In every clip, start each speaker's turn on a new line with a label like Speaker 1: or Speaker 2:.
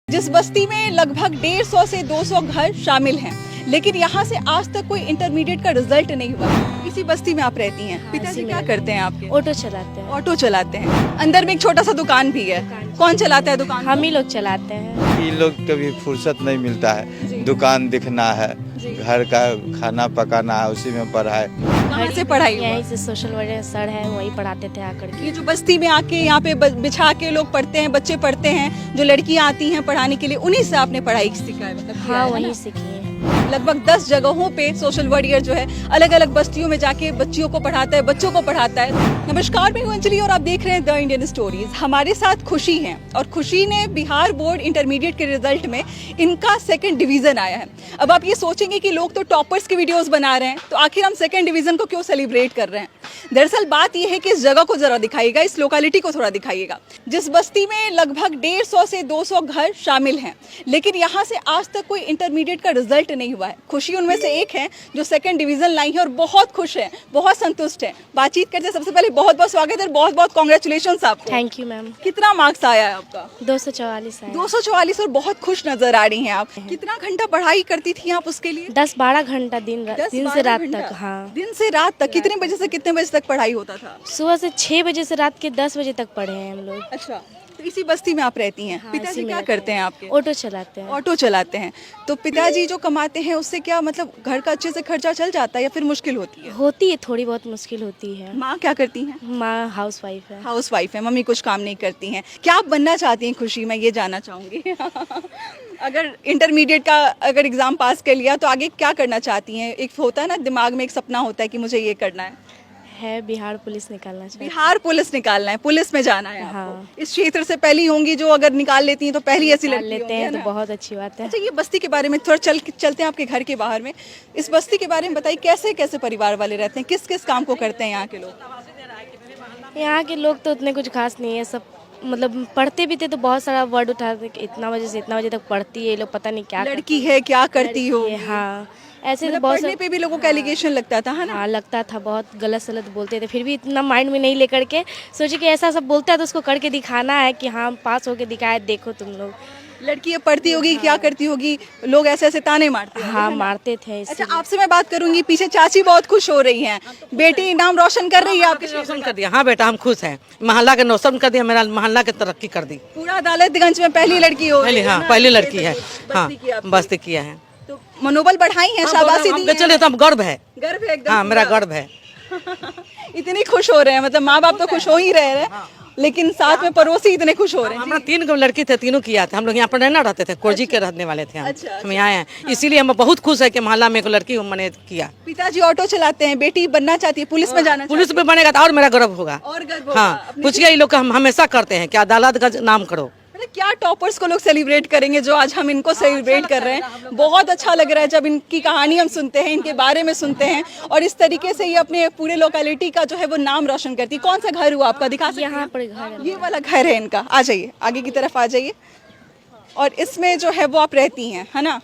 Speaker 1: जिस बस्ती में लगभग 150 से 200 घर शामिल हैं, लेकिन यहाँ से आज तक कोई इंटरमीडिएट का रिजल्ट नहीं हुआ। इसी बस्ती में आप रहती हैं। पिताजी क्या करते हैं आपके?
Speaker 2: ऑटो चलाते हैं।
Speaker 1: ऑटो चलाते हैं। अंदर में एक छोटा सा दुकान भी है। कौन चलाता है दुकान?
Speaker 2: हम ही लोग चलाते हैं।
Speaker 3: ये लोग कभी फुर्सत नहीं मिलता है, दुकान दिखना है, घर का खाना पकाना है, उसी में पढ़ाई।
Speaker 1: कहाँ से पढ़ाई हुआ?
Speaker 2: यहीं से सोशल वर्कर सर है, वही पढ़ाते थे आकर के।
Speaker 1: ये जो बस्ती में आके यहाँ पे बिछा के लोग पढ़ते हैं, बच्चे पढ़ते हैं, जो लड़कियाँ आती हैं पढ़ाने के लिए, उन्हीं से आपने पढ़ाई सीखा है? मतलब
Speaker 2: हाँ, वहीं सीखी है।
Speaker 1: लगभग 10 जगहों पे सोशल वर्कर जो है अलग अलग बस्तियों में जाके बच्चियों को पढ़ाता है, बच्चों को पढ़ाता है। नमस्कार, मैं हूं अंजलि और आप देख रहे हैं द इंडियन स्टोरीज। हमारे साथ खुशी है और खुशी ने बिहार बोर्ड इंटरमीडिएट के रिजल्ट में इनका 2nd डिवीजन आया है। अब आप ये सोचेंगे कि लोग तो टॉपर्स के वीडियोस बना रहे हैं, तो आखिर हम 2nd डिवीजन को क्यों सेलिब्रेट कर रहे हैं? दरअसल बात यह है कि इस जगह को जरा दिखाइएगा, इस लोकेलिटी को थोड़ा दिखाइएगा। जिस बस्ती में लगभग 150 से 200 घर शामिल हैं, लेकिन यहाँ से आज तक कोई इंटरमीडिएट का रिजल्ट नहीं हुआ है। खुशी उनमें से एक है जो 2nd डिवीजन लाई है और बहुत खुश है, बहुत संतुष्ट है। बातचीत करते सबसे पहले बहुत बहुत स्वागत है, बहुत बहुत कांग्रेचुलेशंस आपको।
Speaker 2: Thank you ma'am.
Speaker 1: कितना मार्क्स आया है आपका?
Speaker 2: 244 है।
Speaker 1: 244 और बहुत खुश नजर आ रही हैं आप। कितना घंटा पढ़ाई करती थी आप उसके लिए?
Speaker 2: 10-12 घंटा दिन से रात तक। हाँ,
Speaker 1: दिन से रात तक। कितने बजे से कितने बजे तक पढ़ाई होता था?
Speaker 2: सुबह से 6 बजे से रात के 10 बजे तक पढ़े हैं हम लोग।
Speaker 1: अच्छा, तो इसी बस्ती में आप रहती हैं।
Speaker 2: हाँ,
Speaker 1: पिताजी
Speaker 2: इसी में
Speaker 1: क्या
Speaker 2: रहते
Speaker 1: करते हैं आपके?
Speaker 2: ऑटो चलाते हैं।
Speaker 1: ऑटो चलाते हैं। तो पिताजी जो कमाते हैं उससे क्या मतलब घर का अच्छे से खर्चा चल जाता है या फिर मुश्किल होती है?
Speaker 2: होती है, थोड़ी बहुत मुश्किल होती है।
Speaker 1: माँ क्या करती हैं?
Speaker 2: माँ हाउस वाइफ है।
Speaker 1: हाउस वाइफ है, मम्मी कुछ काम नहीं करती हैं। क्या आप बनना चाहती हैं खुशी? मैं ये जानना चाहूँगी। अगर इंटरमीडिएट का अगर एग्ज़ाम पास कर लिया तो आगे क्या करना चाहती हैं? एक होता है ना दिमाग में, एक सपना होता है कि मुझे ये करना है।
Speaker 2: बिहार पुलिस निकालना चाहिए।
Speaker 1: बिहार पुलिस निकालना है, पुलिस में जाना है आपको।
Speaker 2: हाँ।
Speaker 1: इस क्षेत्र से पहली होंगी जो अगर निकाल लेती हैं तो पहली ऐसी लड़की
Speaker 2: लेते
Speaker 1: होंगी,
Speaker 2: हैं
Speaker 1: है
Speaker 2: तो
Speaker 1: ना?
Speaker 2: बहुत अच्छी बात है।
Speaker 1: अच्छा, ये बस्ती के बारे में थोड़ा चलते हैं आपके घर के बाहर में। इस बस्ती के बारे में बताइए, कैसे कैसे परिवार वाले रहते हैं, किस किस काम को करते हैं यहाँ के लोग?
Speaker 2: यहाँ के लोग तो उतने कुछ खास नहीं है, सब मतलब पढ़ते भी थे तो बहुत सारा वर्ड उठाते कि इतना बजे से इतना बजे तक पढ़ती है, ये लोग पता नहीं क्या
Speaker 1: लड़की है, क्या करती हो?
Speaker 2: करती है। हाँ, ऐसे तो
Speaker 1: मतलब
Speaker 2: बहुत
Speaker 1: पढ़ने पे भी लोगों का एलिगेशन लगता था, है ना?
Speaker 2: हाँ लगता था, बहुत गलत सलत बोलते थे, फिर भी इतना माइंड में नहीं लेकर के सोचे कि ऐसा सब बोलता है तो उसको करके दिखाना है कि हाँ पास होके दिखाए, देखो तुम लोग।
Speaker 1: लड़की अब पढ़ती होगी, क्या करती होगी, लोग ऐसे ऐसे ताने मारते हैं।
Speaker 2: हाँ, मारते थे।
Speaker 1: अच्छा, आपसे मैं बात करूंगी, पीछे चाची बहुत खुश हो रही हैं, बेटी नाम रोशन कर रही है आपके।
Speaker 4: रोशन कर दिया। हाँ बेटा, हम खुश हैं। मोहल्ला के रोशन कर दिया, मेरा मोहल्ला की तरक्की कर दी।
Speaker 1: पूरा अदालतगंज में पहली लड़की हो रही है
Speaker 4: हाँ,
Speaker 1: ना?
Speaker 4: पहली लड़की है। हाँ,
Speaker 1: बस्ती की आपकी।
Speaker 4: बस्ती किया है।
Speaker 1: तो मनोबल बढ़ाई है, शाबाशी दी है?
Speaker 4: चले तो हम गर्व है।
Speaker 1: गर्व है एकदम।
Speaker 4: हाँ, मेरा
Speaker 1: पूरा।
Speaker 4: गर्व है।
Speaker 1: इतनी खुश हो रहे हैं, मतलब माँ बाप तो खुश हो ही रहे हैं, लेकिन साथ में पड़ोसी इतने खुश हो रहे हैं।
Speaker 4: हमारा 3 लड़की थे, तीनों किया था। हम लोग यहाँ पर रहना रहते थे, कोरजी के रहने वाले थे हम।
Speaker 1: अच्छा,
Speaker 4: हम यहाँ हैं, इसीलिए हम बहुत खुश है कि मोहल्ला में एक लड़की मैंने किया।
Speaker 1: पिताजी ऑटो चलाते हैं, बेटी बनना चाहती है, पुलिस में जाना
Speaker 4: पुलिस में बनेगा तो और मेरा गर्व होगा।
Speaker 1: और गर्व होगा।
Speaker 4: हाँ, कुछ ये लोग हम हमेशा करते हैं कि अदालत का नाम करो।
Speaker 1: मतलब क्या टॉपर्स को लोग सेलिब्रेट करेंगे जो आज हम इनको सेलिब्रेट कर रहे हैं। बहुत अच्छा लग रहा है जब इनकी कहानी हम सुनते हैं, इनके बारे में सुनते हैं, और इस तरीके से ये अपने पूरे लोकेलिटी का जो है वो नाम रोशन करती है। कौन सा घर हुआ आपका, दिखा सकते हैं?
Speaker 2: यहाँ पर घर है।
Speaker 1: ये वाला घर है इनका। आ जाइए, आगे की तरफ आ जाइए। और इसमें जो है वो आप रहती हैं, है ना?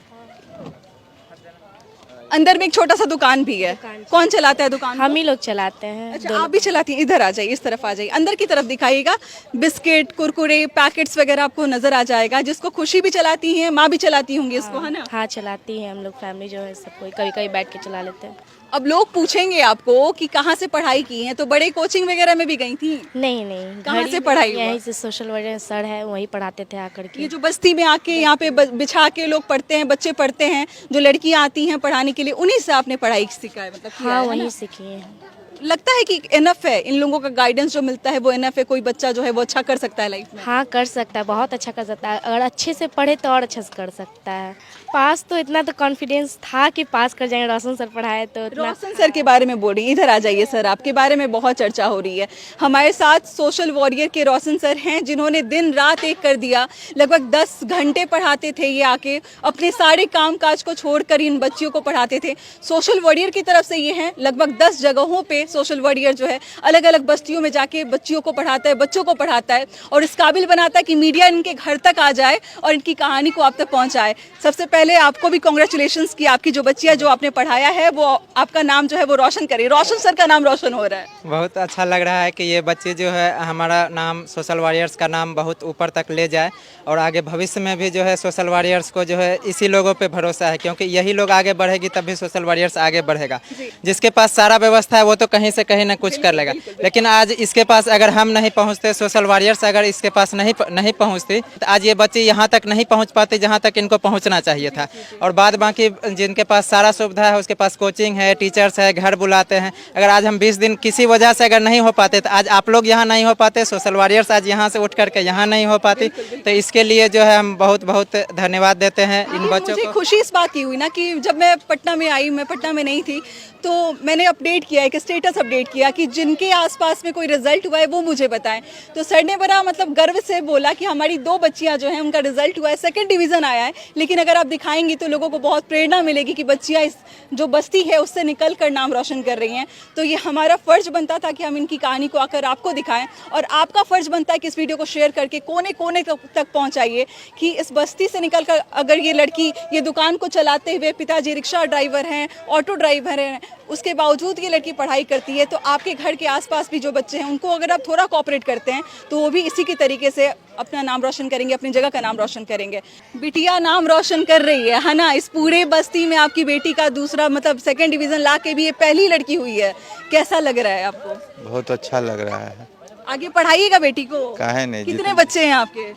Speaker 1: अंदर में एक छोटा सा दुकान भी है। कौन चलाता है दुकान?
Speaker 2: हम ही लोग चलाते हैं।
Speaker 1: अच्छा, आप भी चलाती हैं? इधर आ जाइए, इस तरफ आ जाइए, अंदर की तरफ दिखाइएगा। बिस्किट, कुरकुरे, पैकेट्स वगैरह आपको नजर आ जाएगा, जिसको खुशी भी चलाती हैं, माँ भी चलाती होंगी इसको, है ना?
Speaker 2: हाँ, चलाती है हम लोग, फैमिली जो है सब कोई कभी कभी बैठ के चला लेते हैं।
Speaker 1: अब लोग पूछेंगे आपको कि कहाँ से पढ़ाई की है, तो बड़े कोचिंग वगैरह में भी गई थी?
Speaker 2: नहीं नहीं,
Speaker 1: कहाँ
Speaker 2: घर
Speaker 1: से
Speaker 2: ही
Speaker 1: पढ़ाई
Speaker 2: में,
Speaker 1: हुआ?
Speaker 2: यहीं से सोशल वर्कर सर है, वही पढ़ाते थे आकर के।
Speaker 1: ये जो बस्ती में आके यहाँ पे बिछा के लोग पढ़ते हैं, बच्चे पढ़ते हैं, जो लड़कियाँ आती हैं पढ़ाने के लिए, उन्हीं से आपने पढ़ाई सीखा है? मतलब किया
Speaker 2: हाँ,
Speaker 1: है,
Speaker 2: वहीं
Speaker 1: ना?
Speaker 2: सीखी है।
Speaker 1: लगता है कि इनफ है, इन लोगों का गाइडेंस जो मिलता है वो इनफ है, कोई बच्चा जो है वो अच्छा कर सकता है लाइफ में?
Speaker 2: हाँ, कर सकता है, बहुत अच्छा कर सकता है, अगर अच्छे से पढ़े तो और अच्छा से कर सकता है। पास तो इतना तो कॉन्फिडेंस था कि पास कर जाएंगे, रोशन सर पढ़ाए तो इतना।
Speaker 1: रोशन सर के बारे में बोल रही हैं, इधर आ जाइए सर, आपके बारे में बहुत चर्चा हो रही है। हमारे साथ सोशल वॉरियर के रोशन सर हैं, जिन्होंने दिन रात एक कर दिया, लगभग 10 घंटे पढ़ाते थे ये आके, अपने सारे काम काज को छोड़कर इन बच्चियों को पढ़ाते थे। सोशल वॉरियर की तरफ से ये हैं, लगभग 10 जगहों पे सोशल वर्कर जो है अलग अलग बस्तियों में जाके बच्चियों को पढ़ाता है, बच्चों को पढ़ाता है और इस काबिल बनाता है कि मीडिया इनके घर तक आ जाए और इनकी कहानी को आप तक पहुंचाए। सबसे पहले आपको भी कॉन्ग्रेचुलेशंस कि आपकी जो बच्चियां जो आपने पढ़ाया है वो आपका नाम जो है वो रोशन करे। रोशन सर का नाम रोशन हो रहा है।
Speaker 5: बहुत अच्छा लग रहा है कि ये बच्चे जो है हमारा नाम सोशल वॉरियर्स का नाम बहुत ऊपर तक ले जाए और आगे भविष्य में भी जो है सोशल वॉरियर्स को जो है इसी लोगों पे भरोसा है, क्योंकि यही लोग आगे बढ़ेगी तभी सोशल वॉरियर्स आगे बढ़ेगा। जिसके पास सारा व्यवस्था है वो तो कहीं से कहीं ना कुछ कर लेगा, लेकिन आज इसके पास अगर हम नहीं पहुँचते, सोशल वॉरियर्स अगर इसके पास नहीं पहुँचती तो आज ये बच्चे यहाँ तक नहीं पहुँच पाते जहाँ तक इनको पहुँचना चाहिए था। और बाद बाकी जिनके पास सारा सुविधा है, उसके पास कोचिंग है, टीचर्स है, घर बुलाते हैं। अगर आज हम 20 दिन किसी वजह से अगर नहीं हो पाते तो आज आप लोग यहाँ नहीं हो पाते, सोशल वॉरियर्स आज यहाँ से उठ करके यहाँ नहीं हो पाती। तो इसके लिए जो है हम बहुत बहुत धन्यवाद देते हैं इन बच्चों
Speaker 1: मुझे
Speaker 5: को।
Speaker 1: खुशी इस बात की हुई ना कि जब मैं पटना में आई, मैं पटना में नहीं थी, तो मैंने अपडेट किया, एक स्टेटस अपडेट किया कि जिनके आसपास में कोई रिजल्ट हुआ है वो मुझे बताएं। तो सर ने बड़ा मतलब गर्व से बोला कि हमारी 2 बच्चियां जो हैं उनका रिजल्ट हुआ है, 2nd डिवीज़न आया है, लेकिन अगर आप दिखाएंगी तो लोगों को बहुत प्रेरणा मिलेगी कि बच्चियां इस जो बस्ती है उससे निकल कर नाम रोशन कर रही हैं। तो ये हमारा फ़र्ज़ बनता था कि हम इनकी कहानी को आकर आपको दिखाएं और आपका फ़र्ज़ बनता है कि इस वीडियो को शेयर करके कोने कोने तक पहुँचाइए कि इस बस्ती से निकल कर अगर ये लड़की ये दुकान को चलाते हुए, पिताजी रिक्शा ड्राइवर हैं, ऑटो ड्राइवर हैं, उसके बावजूद ये लड़की पढ़ाई करती है, तो आपके घर के आसपास भी जो बच्चे हैं उनको अगर आप थोड़ा कोऑपरेट करते हैं तो वो भी इसी के तरीके से अपना नाम रोशन करेंगे, अपनी जगह का नाम रोशन करेंगे। बिटिया नाम रोशन कर रही है ना। इस पूरे बस्ती में आपकी बेटी का दूसरा मतलब 2nd डिवीज़न ला के भी ये पहली लड़की हुई है। कैसा लग रहा है आपको?
Speaker 3: बहुत अच्छा लग रहा है।
Speaker 1: आगे पढ़ाइएगा बेटी को?
Speaker 3: काहे नहीं,
Speaker 1: कितने बच्चे हैं आपके?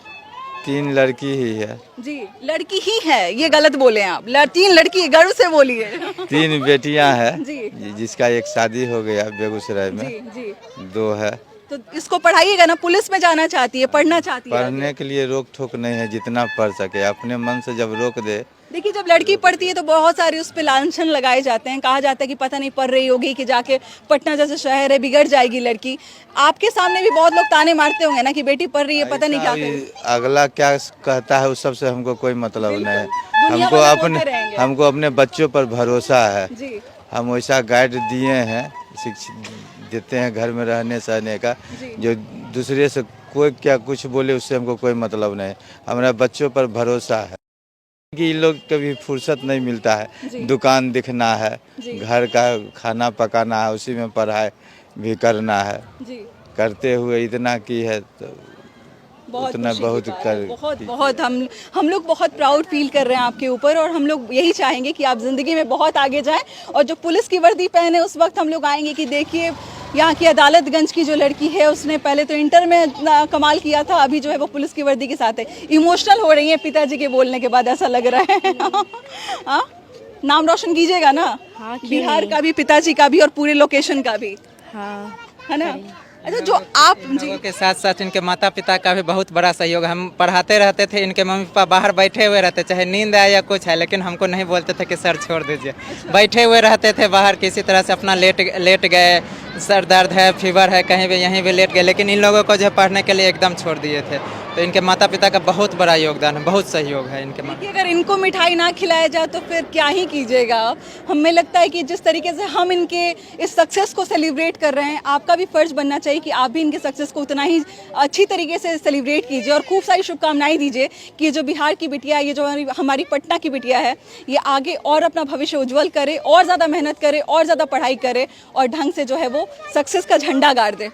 Speaker 3: 3 लड़की ही है।
Speaker 1: जी, लड़की ही है, ये गलत बोले आप। 3 लड़की, गर्व से बोलिए।
Speaker 3: 3 बेटियां हैं
Speaker 1: जी।
Speaker 3: जिसका एक शादी हो गया बेगूसराय में।
Speaker 1: जी जी।
Speaker 3: 2 है।
Speaker 1: तो इसको पढ़ाइएगा ना, पुलिस में जाना चाहती है, पढ़ना चाहती है।
Speaker 3: पढ़ने के लिए रोक टोक नहीं है, जितना पढ़ सके अपने मन से जब रोक दे।
Speaker 1: देखिए जब लड़की पढ़ती है तो बहुत सारे उस पर लांछन लगाए जाते हैं, कहा जाता है कि पता नहीं पढ़ रही होगी कि जाके पटना जैसे शहर है बिगड़ जाएगी लड़की। आपके सामने भी बहुत लोग ताने मारते होंगे ना कि बेटी पढ़ रही है, पता नहीं क्या करेगी।
Speaker 3: अगला क्या कहता है उस सब से हमको कोई मतलब नहीं है।
Speaker 1: दुनिया
Speaker 3: हमको
Speaker 1: भर में
Speaker 3: अपने
Speaker 1: बोलते रहेंगे।
Speaker 3: हमको अपने बच्चों पर भरोसा है।
Speaker 1: जी
Speaker 3: हम वैसा गाइड दिए हैं, शिक्षित देते हैं घर में रहने सहने का। जो दूसरे से कोई क्या कुछ बोले उससे हमको कोई मतलब नहीं। हमारे बच्चों पर भरोसा है कि इन लोग कभी फुर्सत नहीं मिलता है, दुकान दिखना है, घर का खाना पकाना है, उसी में पढ़ाई भी करना है।
Speaker 1: जी।
Speaker 3: करते हुए इतना की है तो
Speaker 1: बहुत
Speaker 3: उतना
Speaker 1: खुशी की
Speaker 3: बहुत
Speaker 1: बात
Speaker 3: कर
Speaker 1: है। बहुत हम लोग बहुत प्राउड फील कर रहे हैं आपके ऊपर और हम लोग यही चाहेंगे कि आप ज़िंदगी में बहुत आगे जाएं। और जो पुलिस की वर्दी पहने उस वक्त हम लोग आएंगे कि देखिए यहाँ की अदालतगंज की जो लड़की है उसने पहले तो इंटर में कमाल किया था, अभी जो है वो पुलिस की वर्दी के साथ है। इमोशनल हो रही है पिताजी के बोलने के बाद, ऐसा लग रहा है। हाँ, नाम रोशन कीजिएगा ना।
Speaker 2: हाँ, क्यों
Speaker 1: बिहार
Speaker 2: नहीं?
Speaker 1: का भी, पिताजी का भी और पूरे लोकेशन का भी,
Speaker 2: हाँ
Speaker 1: है ना। अच्छा जो आप
Speaker 5: लोगों के साथ साथ इनके माता पिता का भी बहुत बड़ा सहयोग। हम पढ़ाते रहते थे, इनके मम्मी पापा बाहर बैठे हुए रहते, चाहे नींद आए या कुछ है, लेकिन हमको नहीं बोलते थे कि सर छोड़ दीजिए। बैठे हुए रहते थे बाहर, किसी तरह से अपना लेट गए, सर दर्द है, फीवर है, कहीं भी यहीं भी लेट गए, लेकिन इन लोगों को जो पढ़ने के लिए एकदम छोड़ दिए थे। तो इनके माता पिता का बहुत बड़ा योगदान है, बहुत सहयोग है इनके माता।
Speaker 1: अगर इनको मिठाई ना खिलाया जाए तो फिर क्या ही कीजिएगा आप। हमें लगता है कि जिस तरीके से हम इनके इस सक्सेस को सेलिब्रेट कर रहे हैं, आपका भी फर्ज बनना चाहिए कि आप भी इनके सक्सेस को उतना ही अच्छी तरीके से सेलिब्रेट कीजिए और खूब सारी शुभकामनाएं दीजिए कि ये जो बिहार की बिटिया, ये जो हमारी पटना की बिटिया है, ये आगे और अपना भविष्य उज्जवल करे और ज़्यादा मेहनत करे और ज़्यादा पढ़ाई करे और ढंग से जो है वो सक्सेस का झंडा गाड़ दे।